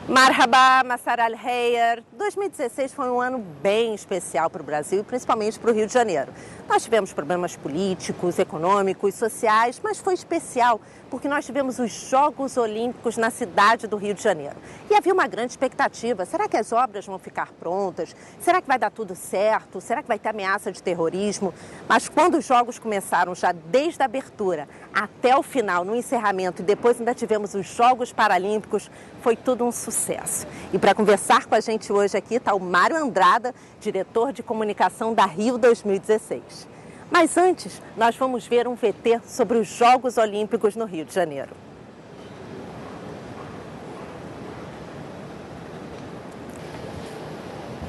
Marhaba, Massar al-Heier. 2016 foi um ano bem especial para o Brasil e principalmente para o Rio de Janeiro. Nós tivemos problemas políticos, econômicos, sociais, mas foi especial porque nós tivemos os Jogos Olímpicos na cidade do Rio de Janeiro. E havia uma grande expectativa. Será que as obras vão ficar prontas? Será que vai dar tudo certo? Será que vai ter ameaça de terrorismo? Mas quando os Jogos começaram, já desde a abertura até o final, no encerramento, e depois ainda tivemos os Jogos Paralímpicos, foi tudo um sucesso. E para conversar com a gente hoje aqui está o Mário Andrada, diretor de comunicação da Rio 2016. Mas antes, nós vamos ver um VT sobre os Jogos Olímpicos no Rio de Janeiro.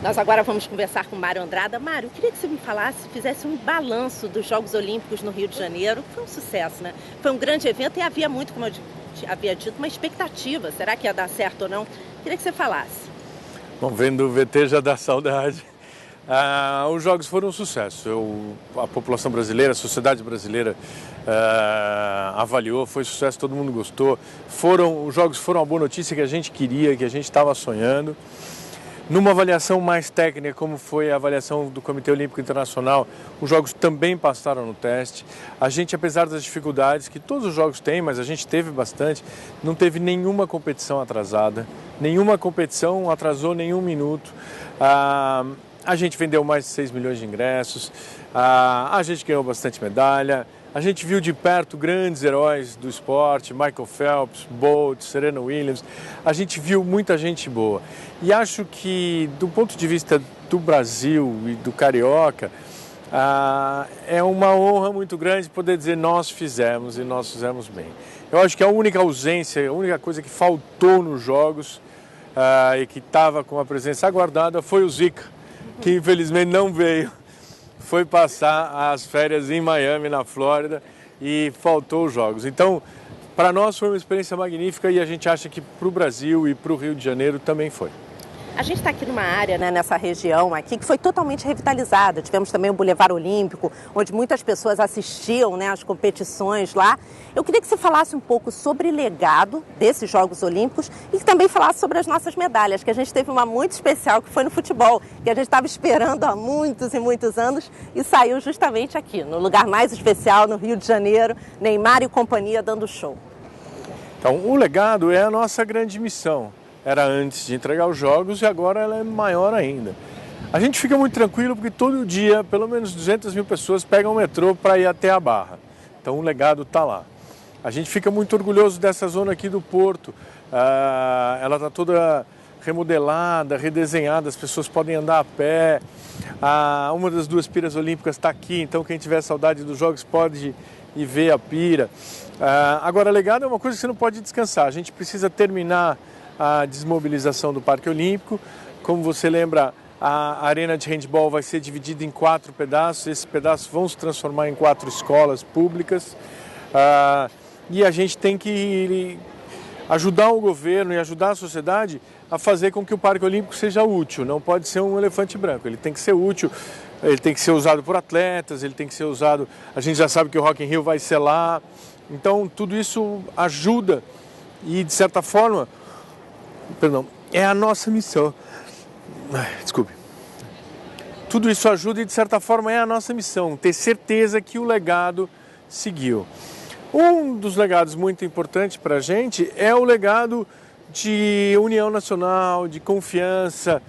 Nós agora vamos conversar com o Mário Andrada. Mário, eu queria que você me falasse, fizesse um balanço dos Jogos Olímpicos no Rio de Janeiro. Foi um sucesso, né? Foi um grande evento e havia muito, como eu havia dito, uma expectativa. Será que ia dar certo ou não? Queria que você falasse. Bom, vendo o VT já dá saudade. Os Jogos foram um sucesso. A população brasileira, a sociedade brasileira avaliou, foi sucesso, todo mundo gostou. Os Jogos foram uma boa notícia que a gente queria, que a gente estava sonhando. Numa avaliação mais técnica, como foi a avaliação do Comitê Olímpico Internacional, os Jogos também passaram no teste. A gente, apesar das dificuldades que todos os Jogos têm, mas a gente teve bastante, não teve nenhuma competição atrasada. Nenhuma competição atrasou nenhum minuto. A gente vendeu mais de 6 milhões de ingressos, a gente ganhou bastante medalha, a gente viu de perto grandes heróis do esporte, Michael Phelps, Bolt, Serena Williams, a gente viu muita gente boa. E acho que, do ponto de vista do Brasil e do Carioca, é uma honra muito grande poder dizer nós fizemos e nós fizemos bem. Eu acho que a única ausência, a única coisa que faltou nos Jogos e que estava com a presença aguardada foi o Zika, que infelizmente não veio, foi passar as férias em Miami, na Flórida, e faltou os Jogos. Então, para nós foi uma experiência magnífica e a gente acha que para o Brasil e para o Rio de Janeiro também foi. A gente está aqui numa área, né, nessa região aqui, que foi totalmente revitalizada. Tivemos também o Boulevard Olímpico, onde muitas pessoas assistiam, né, às competições lá. Eu queria que você falasse um pouco sobre o legado desses Jogos Olímpicos e que também falasse sobre as nossas medalhas, que a gente teve uma muito especial, que foi no futebol, que a gente estava esperando há muitos e muitos anos e saiu justamente aqui, no lugar mais especial, no Rio de Janeiro, Neymar e companhia dando show. Então, o legado é a nossa grande missão. Era antes de entregar os Jogos e agora ela é maior ainda. A gente fica muito tranquilo porque todo dia, pelo menos 200 mil pessoas pegam o metrô para ir até a Barra. Então o legado está lá. A gente fica muito orgulhoso dessa zona aqui do Porto. Ela está toda remodelada, redesenhada, as pessoas podem andar a pé. Uma das duas piras olímpicas está aqui, então quem tiver saudade dos Jogos pode ir ver a pira. Agora, legado é uma coisa que você não pode descansar. A gente precisa terminar a desmobilização do Parque Olímpico. Como você lembra, a arena de handebol vai ser dividida em 4 pedaços. Esses pedaços vão se transformar em 4 escolas públicas. E a gente tem que ajudar o governo e ajudar a sociedade a fazer com que o Parque Olímpico seja útil. Não pode ser um elefante branco. Ele tem que ser útil, ele tem que ser usado por atletas, ele tem que ser usado... A gente já sabe que o Rock in Rio vai ser lá. Então, tudo isso ajuda e, de certa forma... é a nossa missão. Desculpe. Tudo isso ajuda e, de certa forma, é a nossa missão. Ter certeza que o legado seguiu. Um dos legados muito importantes para a gente é o legado de união nacional, de confiança.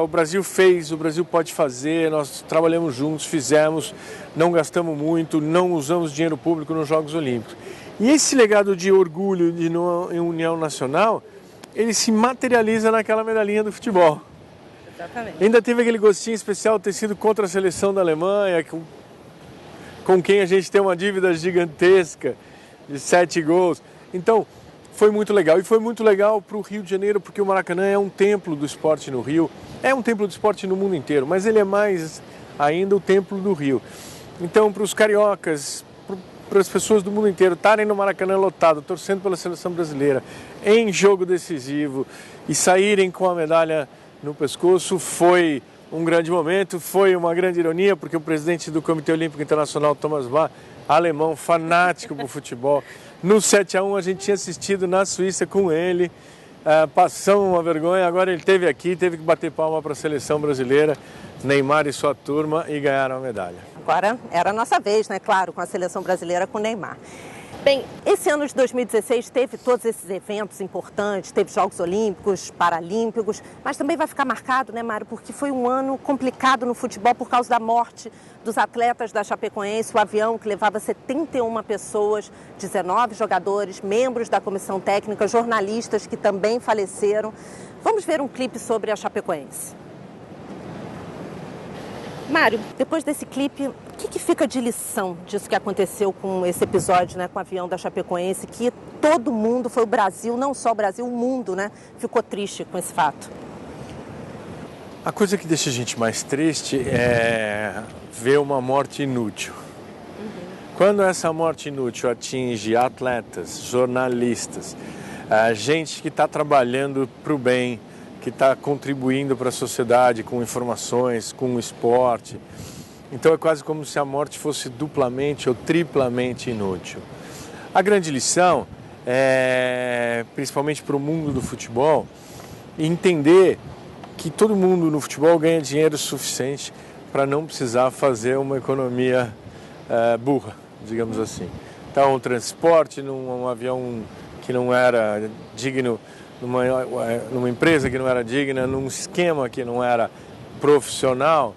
O Brasil fez, o Brasil pode fazer, nós trabalhamos juntos, fizemos, não gastamos muito, não usamos dinheiro público nos Jogos Olímpicos. E esse legado de orgulho, de união nacional, ele se materializa naquela medalhinha do futebol. Exatamente. Ainda teve aquele gostinho especial de ter sido contra a seleção da Alemanha, com quem a gente tem uma dívida gigantesca de 7 gols. Então, foi muito legal. E foi muito legal para o Rio de Janeiro, porque o Maracanã é um templo do esporte no Rio. É um templo do esporte no mundo inteiro, mas ele é mais ainda o templo do Rio. Então, para os cariocas, para as pessoas do mundo inteiro estarem no Maracanã lotado, torcendo pela seleção brasileira, em jogo decisivo e saírem com a medalha no pescoço, foi um grande momento, foi uma grande ironia, porque o presidente do Comitê Olímpico Internacional, Thomas Bach, alemão, fanático por futebol, no 7-1 a gente tinha assistido na Suíça com ele passamos uma vergonha, agora ele esteve aqui, teve que bater palma para a seleção brasileira, Neymar e sua turma, e ganharam a medalha. Agora era a nossa vez, né? Claro, com a seleção brasileira, com o Neymar. Bem, esse ano de 2016 teve todos esses eventos importantes, teve Jogos Olímpicos, Paralímpicos, mas também vai ficar marcado, né, Mário, porque foi um ano complicado no futebol por causa da morte dos atletas da Chapecoense, o avião que levava 71 pessoas, 19 jogadores, membros da comissão técnica, jornalistas que também faleceram. Vamos ver um clipe sobre a Chapecoense. Mário, depois desse clipe, o que fica de lição disso que aconteceu com esse episódio, né, com o avião da Chapecoense, que todo mundo, foi o Brasil, não só o Brasil, o mundo, né, ficou triste com esse fato? A coisa que deixa a gente mais triste é ver uma morte inútil. Quando essa morte inútil atinge atletas, jornalistas, gente que está trabalhando para o bem, que está contribuindo para a sociedade com informações, com o esporte. Então é quase como se a morte fosse duplamente ou triplamente inútil. A grande lição é, principalmente para o mundo do futebol, entender que todo mundo no futebol ganha dinheiro suficiente para não precisar fazer uma economia burra, digamos assim. Então o transporte num avião que não era digno, numa empresa que não era digna, num esquema que não era profissional,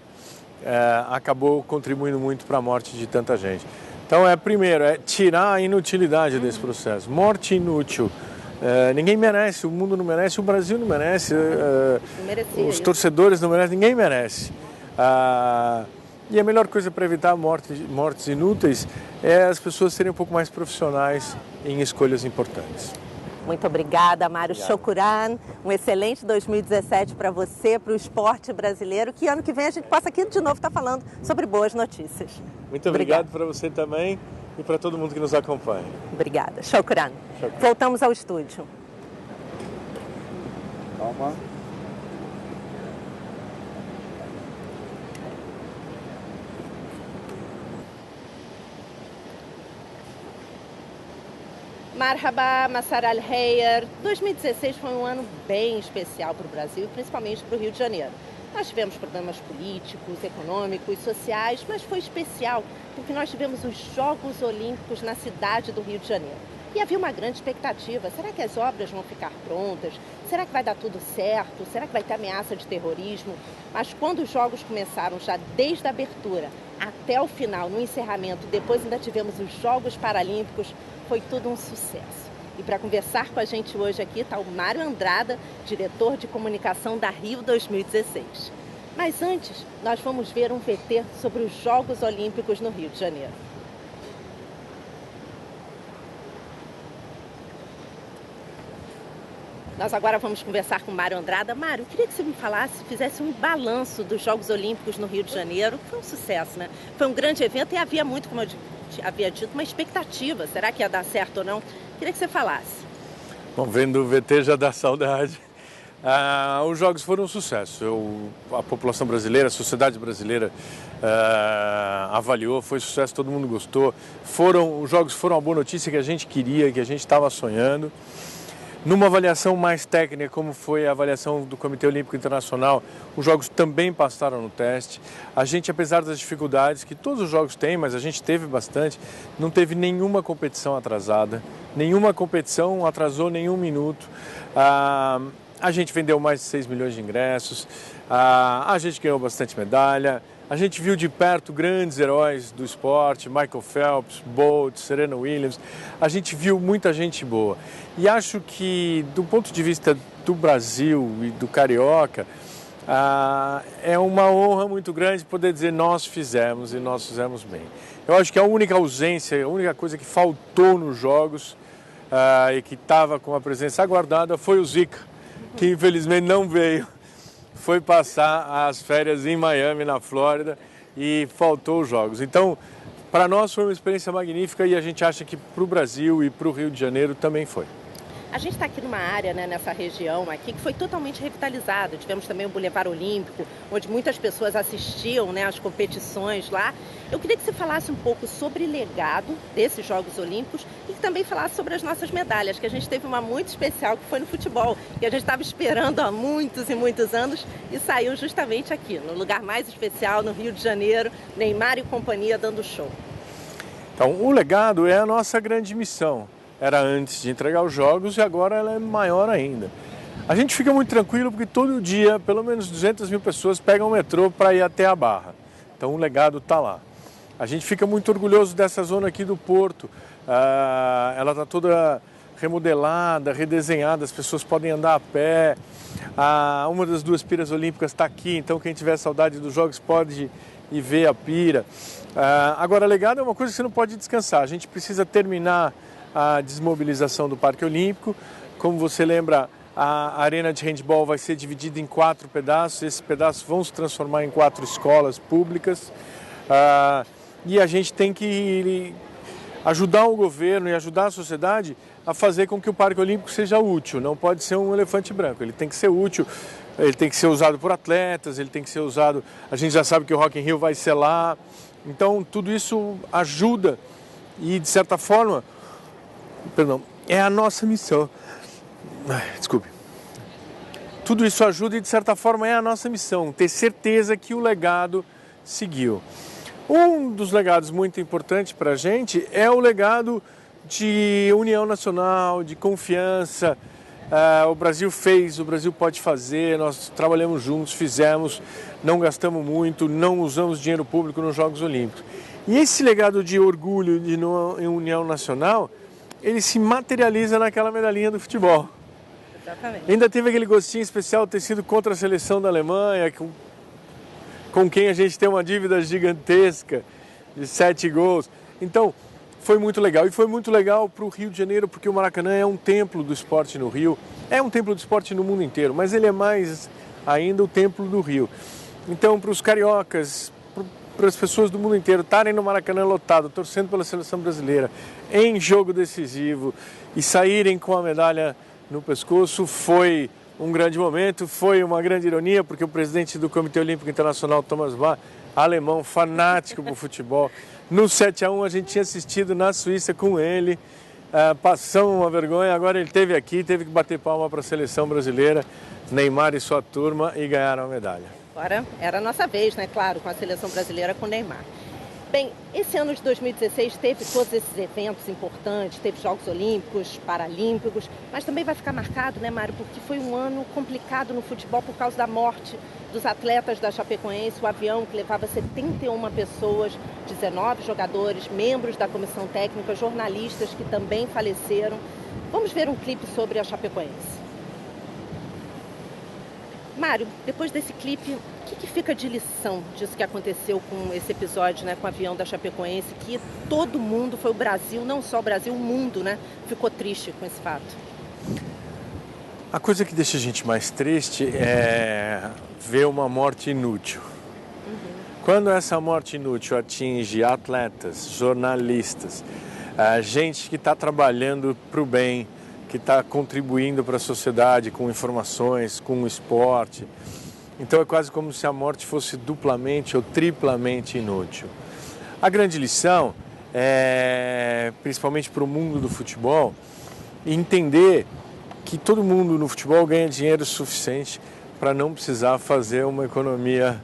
acabou contribuindo muito para a morte de tanta gente. Então, primeiro, tirar a inutilidade desse processo. Morte inútil. Ninguém merece, o mundo não merece, o Brasil não merece, os torcedores não merecem, ninguém merece. E a melhor coisa para evitar mortes inúteis é as pessoas serem um pouco mais profissionais em escolhas importantes. Muito obrigada, Mário Chocuran. Um excelente 2017 para você, para o esporte brasileiro. Que ano que vem a gente possa aqui de novo estar falando sobre boas notícias. Muito obrigado para você também e para todo mundo que nos acompanha. Obrigada. Chocuran. Voltamos ao estúdio. Calma. Marhaba, Massar Al-Heyer. 2016 foi um ano bem especial para o Brasil e principalmente para o Rio de Janeiro. Nós tivemos problemas políticos, econômicos, sociais, mas foi especial porque nós tivemos os Jogos Olímpicos na cidade do Rio de Janeiro. E havia uma grande expectativa. Será que as obras vão ficar prontas? Será que vai dar tudo certo? Será que vai ter ameaça de terrorismo? Mas quando os Jogos começaram, já desde a abertura até o final, no encerramento, depois ainda tivemos os Jogos Paralímpicos, foi tudo um sucesso. E para conversar com a gente hoje aqui está o Mário Andrada, diretor de comunicação da Rio 2016. Mas antes, nós vamos ver um VT sobre os Jogos Olímpicos no Rio de Janeiro. Nós agora vamos conversar com o Mário Andrada. Mário, eu queria que você me falasse, fizesse um balanço dos Jogos Olímpicos no Rio de Janeiro. Foi um sucesso, né? Foi um grande evento e havia muito, como eu havia dito, uma expectativa. Será que ia dar certo ou não? Queria que você falasse. Bom, vendo o VT já dá saudade. Os Jogos foram um sucesso. A população brasileira, a sociedade brasileira avaliou, foi sucesso, todo mundo gostou. Os Jogos foram uma boa notícia que a gente queria, que a gente estava sonhando. Numa avaliação mais técnica, como foi a avaliação do Comitê Olímpico Internacional, os Jogos também passaram no teste. A gente, apesar das dificuldades que todos os Jogos têm, mas a gente teve bastante, não teve nenhuma competição atrasada, nenhuma competição atrasou nenhum minuto. A gente vendeu mais de 6 milhões de ingressos, a gente ganhou bastante medalha, a gente viu de perto grandes heróis do esporte, Michael Phelps, Bolt, Serena Williams, a gente viu muita gente boa. E acho que, do ponto de vista do Brasil e do Carioca, é uma honra muito grande poder dizer nós fizemos e nós fizemos bem. Eu acho que a única ausência, a única coisa que faltou nos Jogos e que estava com a presença aguardada foi o Zica, que infelizmente não veio. Foi passar as férias em Miami, na Flórida, e faltou os Jogos. Então, para nós foi uma experiência magnífica e a gente acha que para o Brasil e para o Rio de Janeiro também foi. A gente está aqui numa área, né, nessa região aqui, que foi totalmente revitalizada. Tivemos também o Boulevard Olímpico, onde muitas pessoas assistiam, né, às competições lá. Eu queria que você falasse um pouco sobre o legado desses Jogos Olímpicos e que também falasse sobre as nossas medalhas, que a gente teve uma muito especial, que foi no futebol, que a gente estava esperando há muitos e muitos anos e saiu justamente aqui, no lugar mais especial, no Rio de Janeiro, Neymar e companhia dando show. Então, o legado é a nossa grande missão. Era antes de entregar os jogos e agora ela é maior ainda. A gente fica muito tranquilo porque todo dia, pelo menos 200 mil pessoas pegam o metrô para ir até a Barra. Então o legado está lá. A gente fica muito orgulhoso dessa zona aqui do Porto. Ela está toda remodelada, redesenhada, as pessoas podem andar a pé. Uma das duas piras olímpicas está aqui, então quem tiver saudade dos jogos pode ir ver a pira. Agora, legado é uma coisa que você não pode descansar. A gente precisa terminar a desmobilização do Parque Olímpico. Como você lembra, a arena de handebol vai ser dividida em 4 pedaços. Esses pedaços vão se transformar em 4 escolas públicas. E a gente tem que ajudar o governo e ajudar a sociedade a fazer com que o Parque Olímpico seja útil. Não pode ser um elefante branco, ele tem que ser útil, ele tem que ser usado por atletas, ele tem que ser usado... A gente já sabe que o Rock in Rio vai ser lá. Então, tudo isso ajuda e, de certa forma... é a nossa missão. Desculpe. Tudo isso ajuda e, de certa forma, é a nossa missão. Ter certeza que o legado seguiu. Um dos legados muito importantes para a gente é o legado de união nacional, de confiança. O Brasil fez, o Brasil pode fazer, nós trabalhamos juntos, fizemos, não gastamos muito, não usamos dinheiro público nos Jogos Olímpicos. E esse legado de orgulho, de união nacional, ele se materializa naquela medalhinha do futebol. Exatamente. Ainda teve aquele gostinho especial de ter sido contra a seleção da Alemanha, com quem a gente tem uma dívida gigantesca de 7 gols. Então, foi muito legal. E foi muito legal para o Rio de Janeiro, porque o Maracanã é um templo do esporte no Rio. É um templo do esporte no mundo inteiro, mas ele é mais ainda o templo do Rio. Então, para os cariocas, para as pessoas do mundo inteiro estarem no Maracanã lotado, torcendo pela seleção brasileira, em jogo decisivo e saírem com a medalha no pescoço, foi um grande momento, foi uma grande ironia, porque o presidente do Comitê Olímpico Internacional, Thomas Bach, alemão, fanático por futebol, no 7-1 a gente tinha assistido na Suíça com ele, passamos uma vergonha, agora ele esteve aqui, teve que bater palma para a seleção brasileira, Neymar e sua turma, e ganharam a medalha. Agora era a nossa vez, né? Claro, com a seleção brasileira, com o Neymar. Bem, esse ano de 2016 teve todos esses eventos importantes, teve Jogos Olímpicos, Paralímpicos, mas também vai ficar marcado, né, Mário, porque foi um ano complicado no futebol por causa da morte dos atletas da Chapecoense, o avião que levava 71 pessoas, 19 jogadores, membros da comissão técnica, jornalistas que também faleceram. Vamos ver um clipe sobre a Chapecoense. Mário, depois desse clipe, o que fica de lição disso que aconteceu com esse episódio, né, com o avião da Chapecoense, que todo mundo, foi o Brasil, não só o Brasil, o mundo, né, ficou triste com esse fato? A coisa que deixa a gente mais triste é ver uma morte inútil. Quando essa morte inútil atinge atletas, jornalistas, gente que está trabalhando para o bem, que está contribuindo para a sociedade com informações, com o esporte. Então é quase como se a morte fosse duplamente ou triplamente inútil. A grande lição é, principalmente para o mundo do futebol, entender que todo mundo no futebol ganha dinheiro suficiente para não precisar fazer uma economia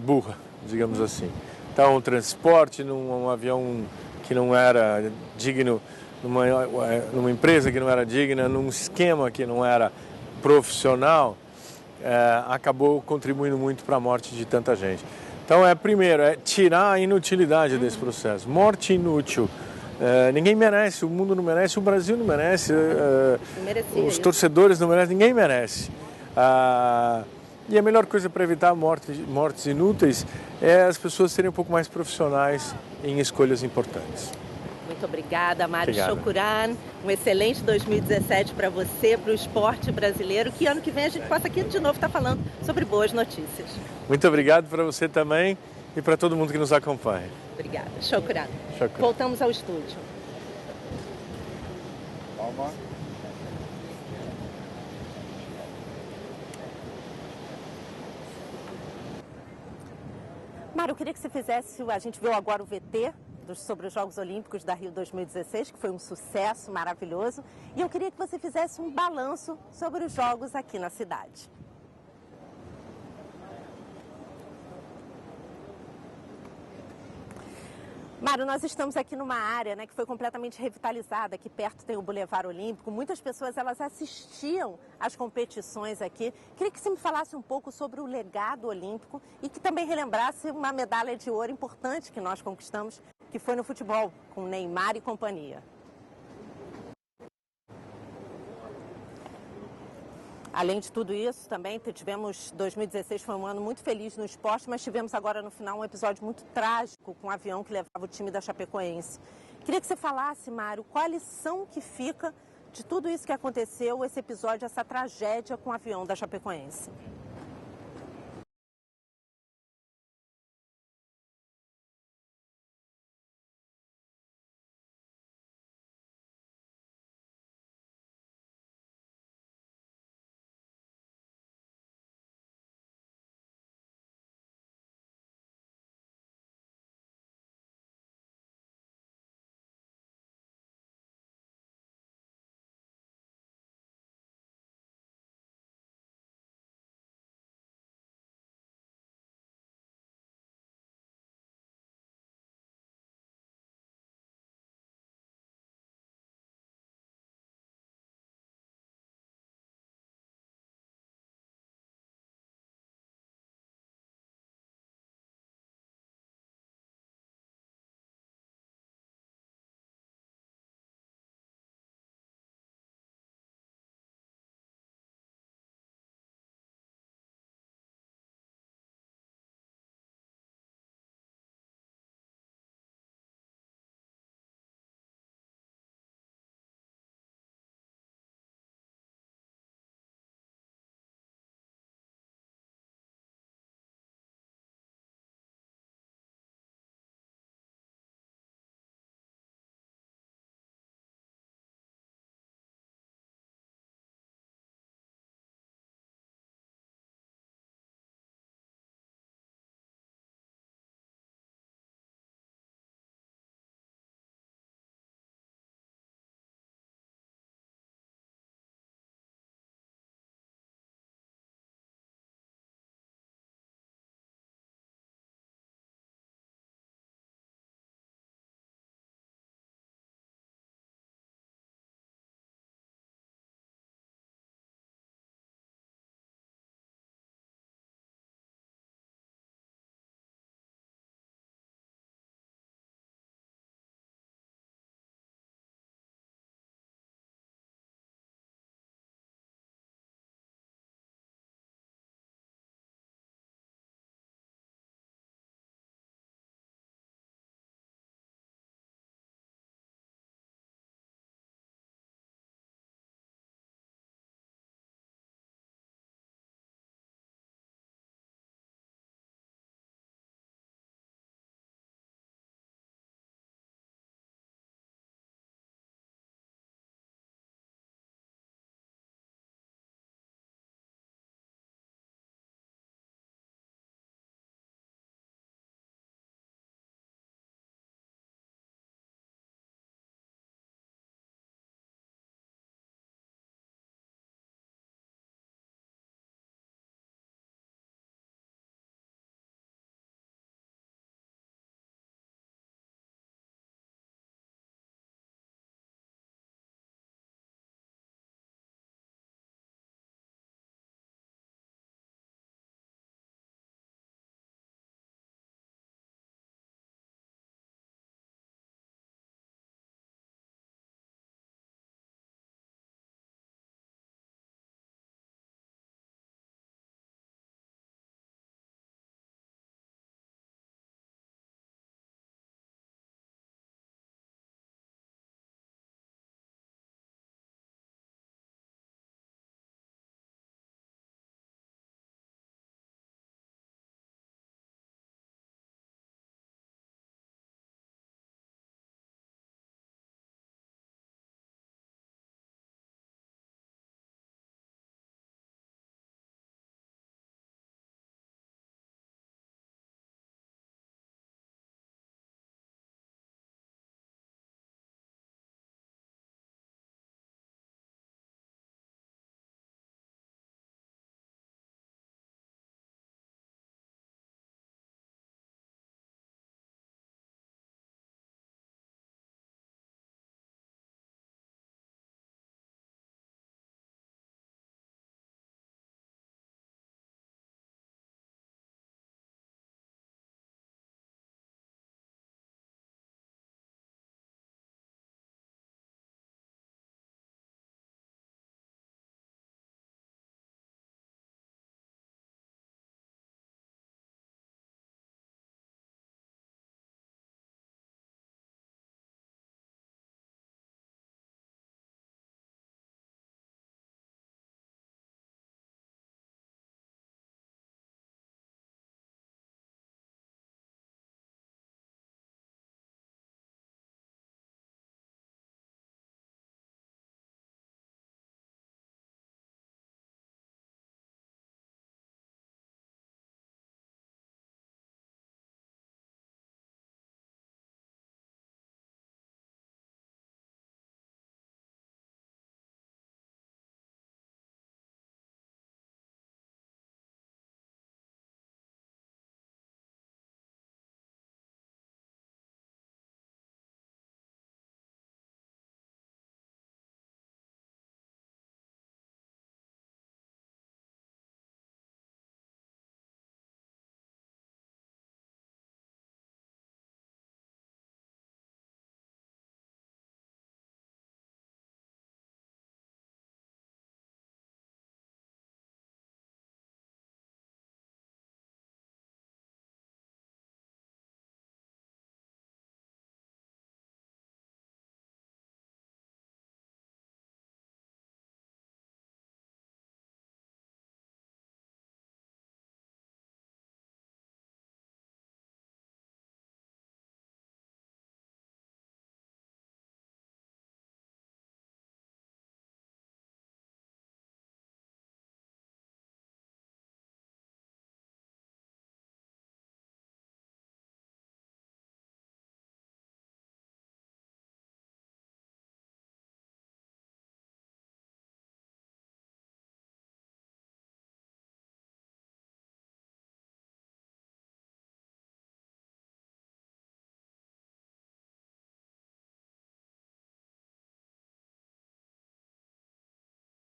burra, digamos assim. Então, o transporte num avião que não era digno, numa empresa que não era digna, num esquema que não era profissional, acabou contribuindo muito para a morte de tanta gente. Então, primeiro, tirar a inutilidade desse processo. Morte inútil. Ninguém merece, o mundo não merece, o Brasil não merece, os torcedores não merecem, ninguém merece. E a melhor coisa para evitar mortes inúteis é as pessoas serem um pouco mais profissionais em escolhas importantes. Muito obrigada, Mário Chocuran. Um excelente 2017 para você, para o esporte brasileiro. Que ano que vem a gente possa aqui de novo estar falando sobre boas notícias. Muito obrigado para você também e para todo mundo que nos acompanha. Obrigada. Chocuran. Voltamos ao estúdio. Palma. Mário, eu queria que você fizesse, a gente viu agora o VT sobre os Jogos Olímpicos da Rio 2016, que foi um sucesso maravilhoso, e eu queria que você fizesse um balanço sobre os Jogos aqui na cidade. Mário, nós estamos aqui numa área, né, que foi completamente revitalizada. Aqui perto tem o Boulevard Olímpico. Muitas pessoas elas assistiam às competições aqui. Queria que você me falasse um pouco sobre o legado olímpico e que também relembrasse uma medalha de ouro importante que nós conquistamos, que foi no futebol, com Neymar e companhia. Além de tudo isso, também tivemos 2016 foi um ano muito feliz no esporte, mas tivemos agora no final um episódio muito trágico com um avião que levava o time da Chapecoense. Queria que você falasse, Mário, qual a lição que fica de tudo isso que aconteceu, esse episódio, essa tragédia com o avião da Chapecoense?